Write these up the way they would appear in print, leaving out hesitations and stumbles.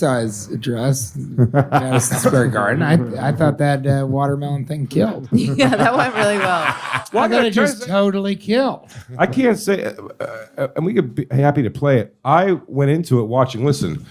saw his address, Madison Square Garden. I thought that watermelon thing killed. Yeah, that went really well. I thought it just totally killed. I can't say, and we could be happy to play it. I went into it watching. Listen,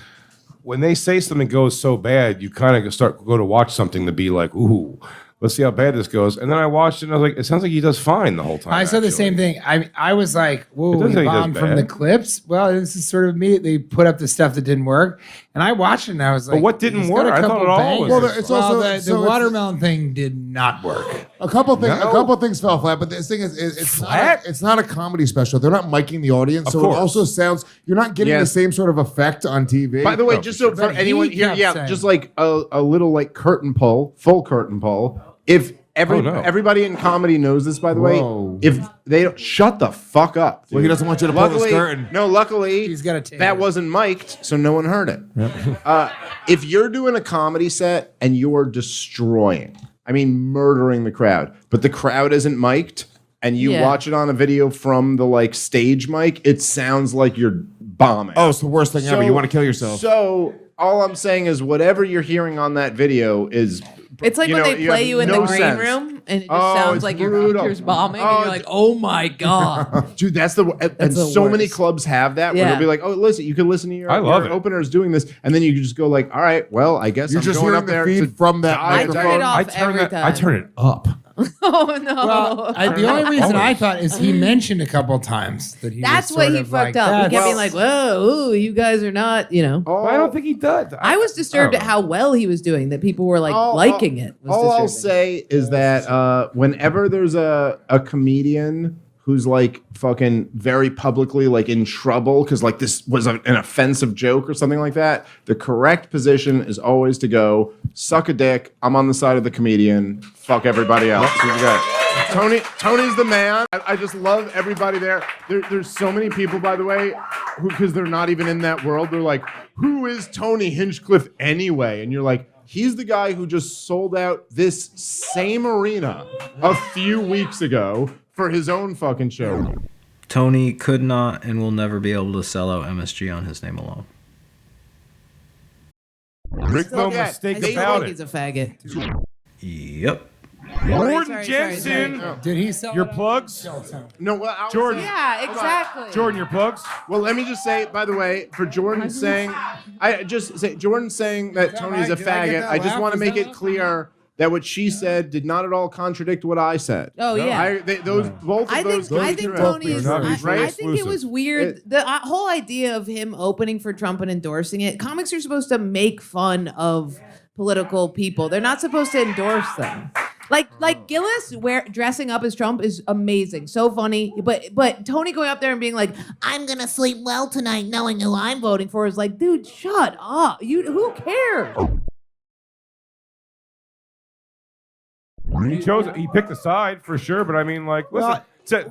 when they say something goes so bad, you kind of go to watch something to be like, ooh, let's see how bad this goes. And then I watched it and I was like, it sounds like he does fine the whole time. I said the same thing. I was like, whoa, he bombed from the clips. Well, this is sort of immediately put up the stuff that didn't work. And I watched it and I was like, but what didn't work? I thought it all was. Well, it's also the watermelon thing did not work. A couple things fell flat, but the thing is, it's not a comedy special. They're not miking the audience, so it also sounds you're not getting the same sort of effect on TV. By the way, just so for anyone here, just like a little like full curtain pull. If everybody in comedy knows this, by the way, if they don't shut the fuck up. Dude. Well, he doesn't want you to pull the curtain. No, luckily he's got a tape. That wasn't mic'd, so no one heard it. Yep. If you're doing a comedy set and you're destroying, I mean murdering the crowd, but the crowd isn't mic'd, and you watch it on a video from the like stage mic, it sounds like you're bombing. Oh, it's the worst thing ever. You want to kill yourself. So all I'm saying is whatever you're hearing on that video is... It's like when they play you in the green room and it just sounds like your actor's bombing and you're like, oh my God. Dude, that's so many clubs have that where they'll be like, oh, listen, you can listen to your openers doing this. And then you can just go like, all right, well, I guess I'm going up there feed from that microphone. I turn it up. Oh no! Well, the only reason I thought is he mentioned a couple times that he. That's why he fucked up. He kept being like, "Whoa, ooh, you guys are not," you know. I don't think he does. I was disturbed at how well he was doing. That people were like liking it. All I'll say is that whenever there's a comedian who's like fucking very publicly like in trouble because like this was an offensive joke or something like that, the correct position is always to go suck a dick. I'm on the side of the comedian. Fuck everybody else. Tony's the man. I just love everybody there. There's so many people, by the way, who because they're not even in that world. They're like, who is Tony Hinchcliffe anyway? And you're like, he's the guy who just sold out this same arena a few weeks ago for his own fucking show. Tony could not and will never be able to sell out MSG on his name alone. Rick no mistake about it. He's a faggot. Yep. Gordon Jensen. Did he sell your plugs? No, well, Jordan. Yeah, exactly. Jordan, your plugs? Well, let me just say, by the way, for Jordan saying, Jordan saying that Tony's a faggot, I just want to make it clear that what she said did not at all contradict what I said. Oh yeah, both of those. I think Tony is. I think it was weird. The whole idea of him opening for Trump and endorsing it. Comics are supposed to make fun of political people. They're not supposed to endorse them. Like Gillis dressing up as Trump is amazing, so funny. But Tony going up there and being like, "I'm gonna sleep well tonight, knowing who I'm voting for," is like, dude, shut up. Who cares? He picked a side for sure, but I mean, like, listen,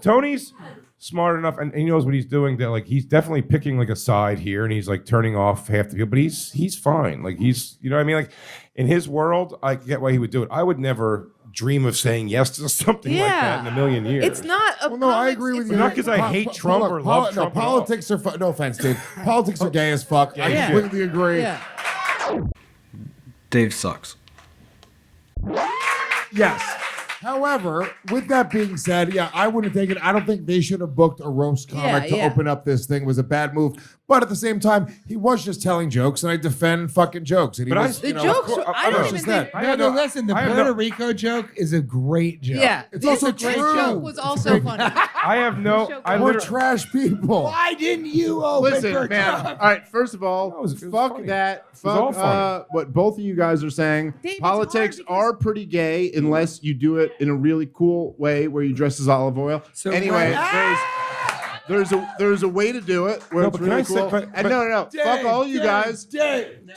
Tony's smart enough and he knows what he's doing. That like he's definitely picking like a side here, and he's like turning off half the people, but he's fine. Like he's, you know what I mean? Like in his world, I get why he would do it. I would never dream of saying yes to something like that in a million years. It's not a no, I agree with you. Not because I hate Trump or love Trump. No, politics are no offense, dude. Politics are gay as fuck. I completely agree. Yeah. Dave sucks. Yes. However, with that being said, I wouldn't take it. I don't think they should have booked a roast comic to open up this thing. It was a bad move. But at the same time, he was just telling jokes, and I defend fucking jokes. And jokes, I don't even think... Listen, the Puerto Rico joke is a great joke. Yeah. It's also true. The joke was also funny. We're trash people. Why didn't you open for man. Trump? All right, first of all, fuck that. Fuck what both of you guys are saying. Dave, politics are pretty gay unless you do it in a really cool way where you dress as olive oil. So anyway, there's a way to do it where it's really cool. And no. Fuck all you guys.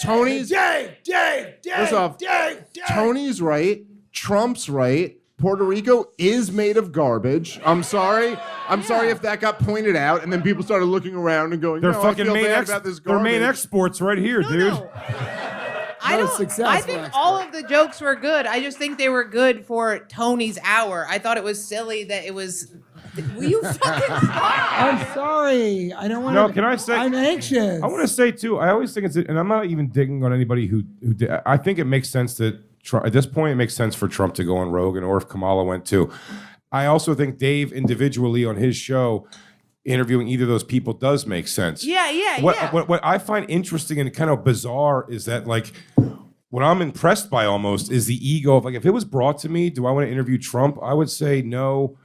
Tony's. First off, Tony's right. Trump's right. Puerto Rico is made of garbage. I'm sorry if that got pointed out, and then people started looking around and going, "They're fucking their main exports right here, dude." No. I think all of the jokes were good. I just think they were good for Tony's hour. I thought it was silly that it was Will you fucking stop? I'm sorry. I don't want No, can I say? I'm anxious. I want to say too. I always think it's, and I'm not even digging on anybody who did. I think it makes sense that Trump, at this point, it makes sense for Trump to go on Rogan, or if Kamala went too. I also think Dave individually on his show interviewing either of those people does make sense. Yeah. What I find interesting and kind of bizarre is that like what I'm impressed by almost is the ego of like if it was brought to me, do I want to interview Trump? I would say no,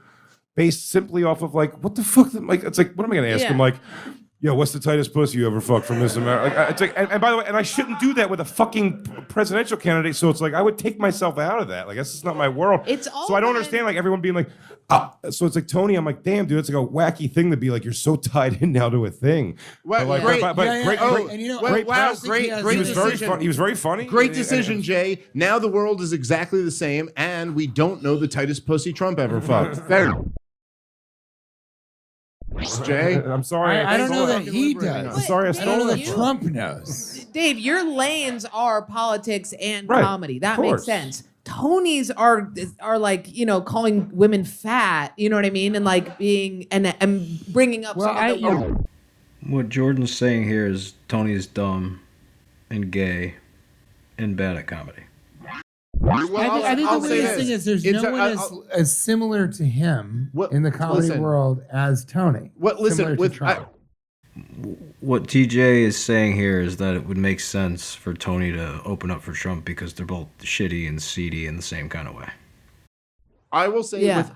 based simply off of like what the fuck? Like it's like what am I going to ask him? Like, yo, what's the tightest pussy you ever fucked from this America? Like, it's like, and by the way, and I shouldn't do that with a fucking presidential candidate. So it's like I would take myself out of that. Like that's just not my world. It's all so I don't understand like everyone being like, so it's like Tony. I'm like, damn, dude, it's like a wacky thing to be like you're so tied in now to a thing. Well, But, like, great. great. And you know, Well, wow, great great He was very decision. funny. He was very funny. Great decision, Jay. Now the world is exactly the same, and we don't know the tightest pussy Trump ever fucked. Fair. Jay, I'm sorry. I don't know that he deliberating does. I'm sorry, I Dave, I don't know stole that it. Trump knows. Dave, your lanes are politics and Right, comedy. That of makes course. sense. Tony's are like, you know, calling women fat, you know what I mean? And like being and bringing up some of the What Jordan's saying here is Tony's dumb and gay and bad at comedy. I think the I'll say weirdest this. thing is there's It's no one as similar to him in the comedy world as Tony. Similar to Trump. What TJ is saying here is that it would make sense for Tony to open up for Trump because they're both shitty and seedy in the same kind of way. I will say with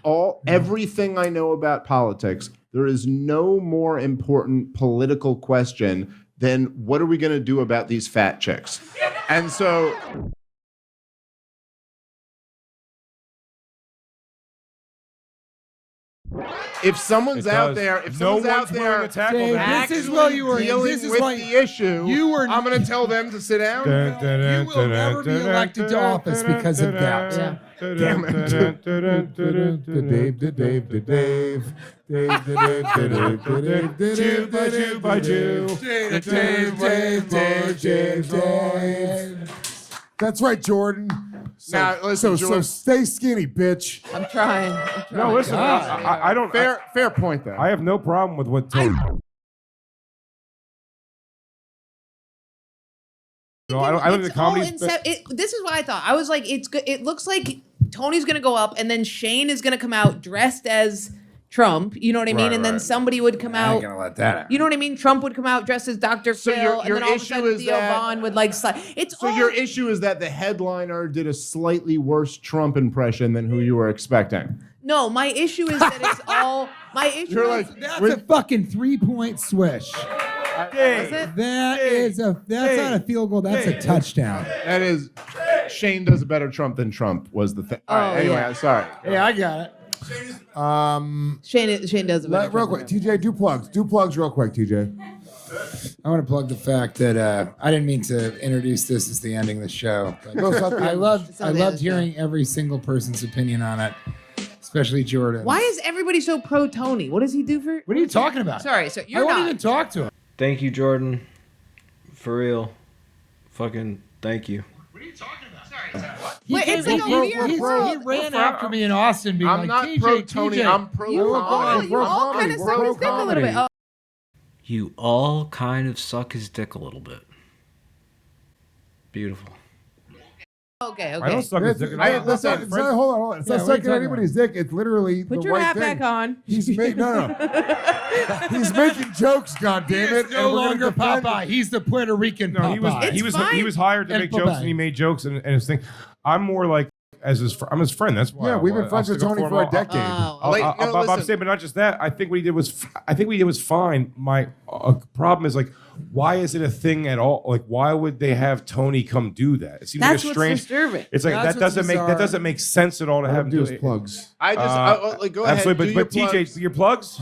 everything I know about politics, there is no more important political question than what are we going to do about these fat chicks? And so if someone's out there, if someone's out there Dave, this is what you were dealing this is with why the issue, you were I'm going to tell them to sit down. you will never be elected to office because of that. Damn it. That's right, Jordan. Now, listen, So stay skinny, bitch. I'm trying. No, listen. I don't. fair point though. I have no problem with what Tony. No, I don't think the comedy. This is what I thought. I was like, it's good. It looks like Tony's gonna go up, and then Shane is gonna come out dressed as Trump. You know what I mean? And then somebody would come I out. ain't gonna let that happen. You know what I mean? Trump would come out dressed as Dr. So Phil, your and then all of a issue sudden is Theo that- Von would like slide. It's So all, your issue is that the headliner did a slightly worse Trump impression than who you were expecting. no. My issue is that it's all. My issue You're is like, That's a fucking 3-point swish. it? That's not a field goal. That's a touchdown. that is, Shane does a better Trump than Trump was the thing. All right, anyway, yeah. sorry. Yeah, I got it. Shane does it better. Real quick, TJ, do plugs. Do plugs real quick, TJ. I want to plug the fact that I didn't mean to introduce this as the ending of the show. But I loved hearing every single person's opinion on it, especially Jordan. Why is everybody so pro Tony? What does he do for? What are you talking about? Sorry, so I you're won't not. even talk to him. Thank you, Jordan. For real. Fucking thank you. Wait, it's like a weird He ran after me in Austin being I'm like, not TJ, pro Tony. TJ. I'm pro You comedy. all kind of suck his dick a little bit. Oh, You all kind of suck his dick a little bit. Beautiful. okay. I don't suck his dick. Hold on. It's Yeah, not what are you sucking talking anybody's dick. It's literally Put the your right hat thing. back on. He's making He's making jokes. God damn it! No longer Popeye. He's the Puerto Rican No, Popeye. he was fine. he was hired to And make jokes, Popeye. and he made jokes, and his thing. I'm more like I'm his friend. That's why. Yeah, we've been friends with Tony for a decade. I'm saying, but not just that. I think what he did was fine. My problem is like, why is it a thing at all? Like, why would they have Tony come do that? It seems That's like a what's strange. disturbing. It's like That's that doesn't what's make bizarre. sense at all to have him do do his it. plugs. I just go ahead. Absolutely, do but your TJ, plugs. your plugs.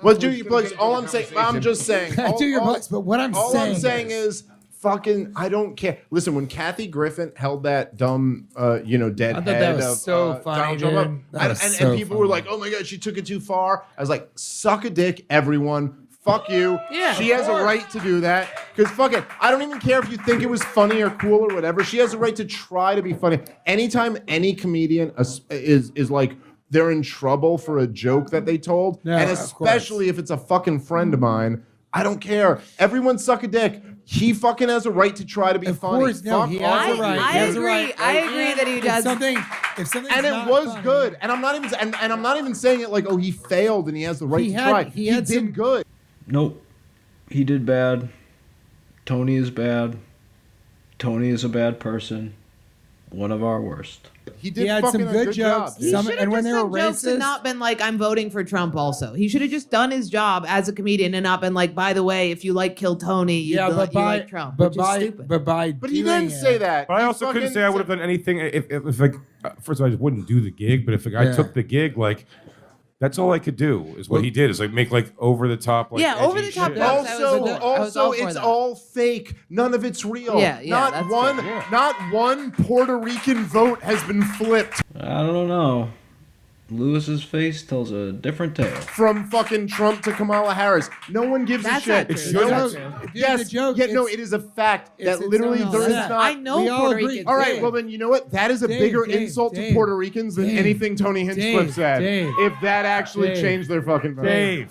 Well, do your plugs. All I'm saying, I'm just saying. Do your plugs, but what I'm all saying I'm saying is fucking. I don't care. Listen, when Kathy Griffin held that dumb, dead I thought head that was of so funny, Donald Trump up, dude. That was and so people were funny. like, "Oh my god, she took it too far." I was like, "Suck a dick, everyone." Fuck you. Yeah, she has a right to do that. Because fuck it. I don't even care if you think it was funny or cool or whatever. She has a right to try to be funny. Anytime any comedian is like, they're in trouble for a joke that they told, No, and of especially if it's a fucking friend of mine, I don't care. Everyone suck a dick. He fucking has a right to try to be funny. Of course, no, Fuck he all has of a right. you. I He has a agree. right. I agree that he does. If something's And it not was funny, good. And I'm not even and I'm not even saying it like, oh, he failed and he has the right to try. He did good. Nope. He did bad. Tony is bad. Tony is a bad person. One of our worst. He did He had fucking some a good good jokes. job. He Some- should have and when just they done were jokes and racist- not been like, I'm voting for Trump also. He should have just done his job as a comedian and not been like, by the way, if you like Kill Tony, you, Yeah, but you by like Trump, but which by is stupid. But he didn't say that. But I He also couldn't fucking say I would have done anything if like, first of all, I just wouldn't do the gig, but if a guy Yeah. took the gig, like, that's all I could do is what he did is like make like over the top, like Yeah, edgy over the top shit. jokes. I was Also, all for it's that. all fake. None of it's real. Yeah, not that's one, good. not one Puerto Rican vote has been flipped I don't know. Lewis's face tells a different tale. from fucking Trump to Kamala Harris. No one gives That's a shit. not true. No That's one- not true. Dude, Yes, the joke, yeah, no, it's- it is a fact it's that its literally own there is set. not. I know We all Puerto agree. Ricans. All right, Dave. well then you know what? That is a Dave, bigger Dave, insult to Dave, Puerto Ricans than Dave, anything Tony Hinchcliffe Dave, said. Dave, if that actually Dave, changed their fucking vote. Dave,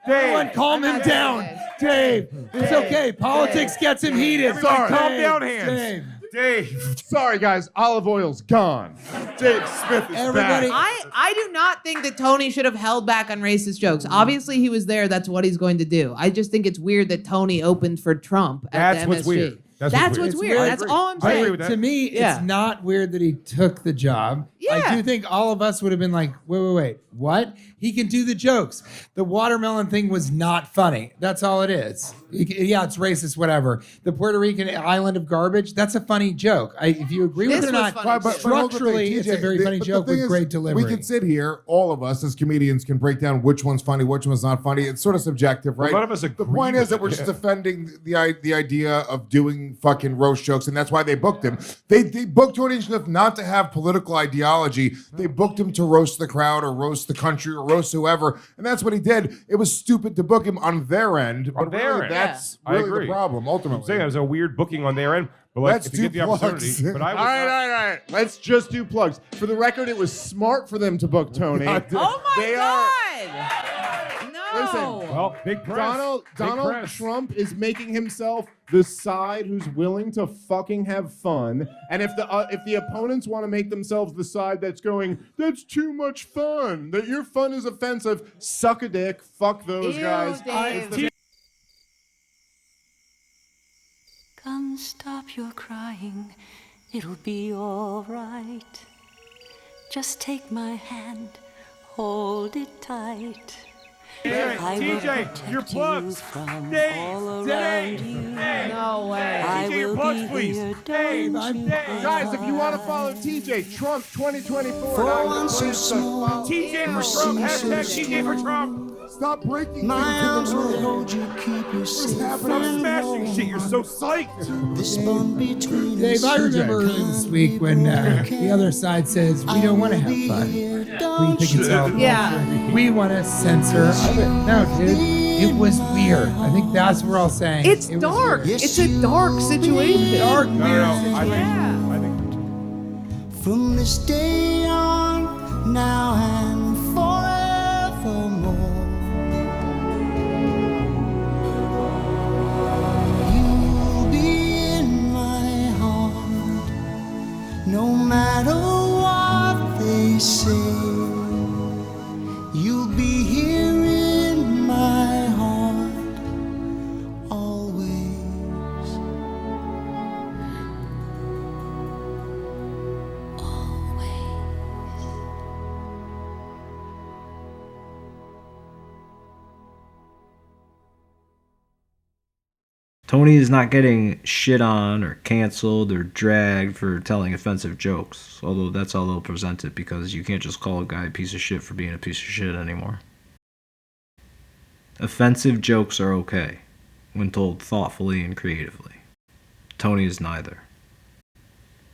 Everyone calm him down. Dave, it's okay. Politics gets him heated. Sorry. Calm Dave, down, hands. Dave. Dave. Sorry guys, olive oil's gone. Dave Smith is Everybody- back. I do not think that Tony should have held back on racist jokes. Obviously, he was there. That's what he's going to do. I just think it's weird that Tony opened for Trump at That's the what's MSG. weird. That's what's It's weird. weird. That's all I'm I saying. agree with that. To me, Yeah. it's not weird that he took the job. I Yeah. do think all of us would have been like, wait, what? He can do the jokes. The watermelon thing was not funny. That's all it is. Yeah, it's racist, whatever. The Puerto Rican island of garbage, that's a funny joke. If you agree with This it or was not, funny, too. structurally, it's a very funny joke with great delivery. We can sit here, all of us as comedians can break down which one's funny, which one's not funny. It's sort of subjective, right? none of us agree The point is with that it, we're just yeah. defending the idea of doing fucking roast jokes, and that's why they booked him. They booked Tony Hinchcliffe not to have political ideology. They booked him to roast the crowd or roast the country or roast whoever, and that's what he did. It was stupid to book him on their end, but their really, end. that's I really agree. the problem, I'm ultimately. saying it was a weird booking on their end, but like Let's if you get do the plugs. opportunity. But I was All right. Let's just do plugs. For the record, it was smart for them to book Tony. Oh my They God! No. Listen, well, big press. Donald Big press. Trump is making himself the side who's willing to fucking have fun, and if the opponents want to make themselves the side that's going, that's too much fun, that your fun is offensive, suck a dick, fuck those Ew, guys. Dave. Come, stop your crying, it'll be all right. Just take my hand, hold it tight. I will TJ, protect your plugs. you from Dave, all Dave, around you. No way. I TJ, your will plugs, be please. here, Dave, don't you Guys, if you want to follow TJ, Trump 2024, For not once the so place to small. follow. TJ for Trump. Hashtag TJ for Trump. Stop breaking My arms things in will the room. hold you, keep you safe Stop and smashing shit. You're warm. so psyched. This bond between Dave, us. I remember earlier this week when the other side says we don't want to have fun. We think it's all Yeah. We want to censor. No, dude, it was weird. I think that's what we're all saying. It's It was dark. weird. It's a dark situation. Dark, weird I situation. think From this day on, now and forevermore, you'll be in my heart, no matter what they say. You'll be here in my heart, always. Tony is not getting shit on or canceled or dragged for telling offensive jokes, although that's how they'll present it because you can't just call a guy a piece of shit for being a piece of shit anymore. Offensive jokes are okay when told thoughtfully and creatively. Tony is neither.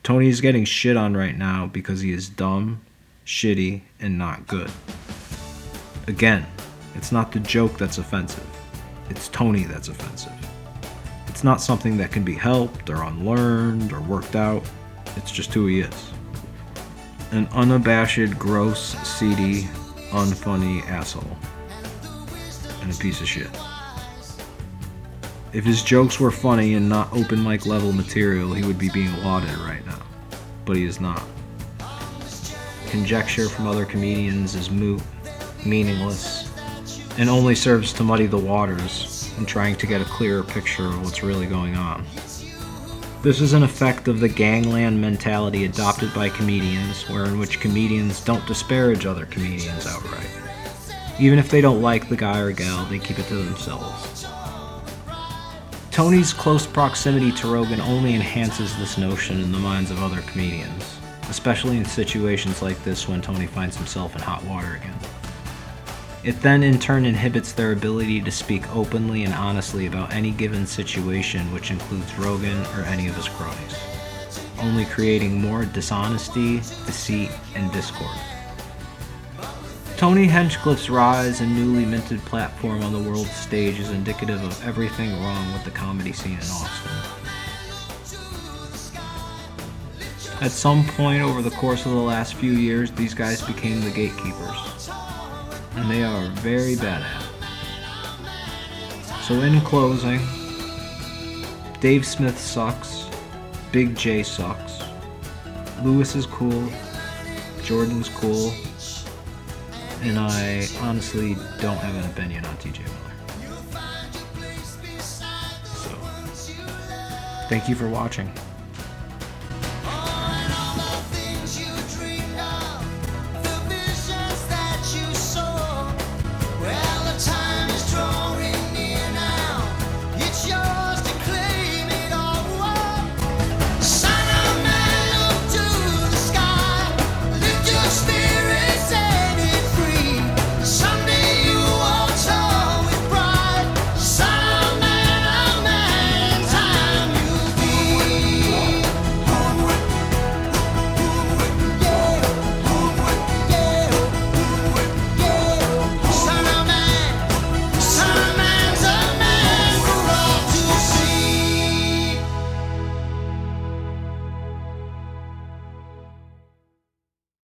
Tony is getting shit on right now because he is dumb, shitty, and not good. Again, it's not the joke that's offensive. It's Tony that's offensive. It's not something that can be helped or unlearned or worked out. It's just who he is. An unabashed, gross, seedy, unfunny asshole. And a piece of shit. If his jokes were funny and not open mic level material, he would be being lauded right now. But he is not. Conjecture from other comedians is moot, meaningless, and only serves to muddy the waters in trying to get a clearer picture of what's really going on. This is an effect of the gangland mentality adopted by comedians, wherein which comedians don't disparage other comedians outright. Even if they don't like the guy or gal, they keep it to themselves. Tony's close proximity to Rogan only enhances this notion in the minds of other comedians, especially in situations like this when Tony finds himself in hot water again. It then in turn inhibits their ability to speak openly and honestly about any given situation, which includes Rogan or any of his cronies, only creating more dishonesty, deceit, and discord. Tony Hinchcliffe's rise and newly minted platform on the world stage is indicative of everything wrong with the comedy scene in Austin. At some point over the course of the last few years, these guys became the gatekeepers, and they are very bad at it. So in closing, Dave Smith sucks, Big J sucks, Lewis is cool, Jordan's cool, and I honestly don't have an opinion on TJ Miller. So, thank you for watching.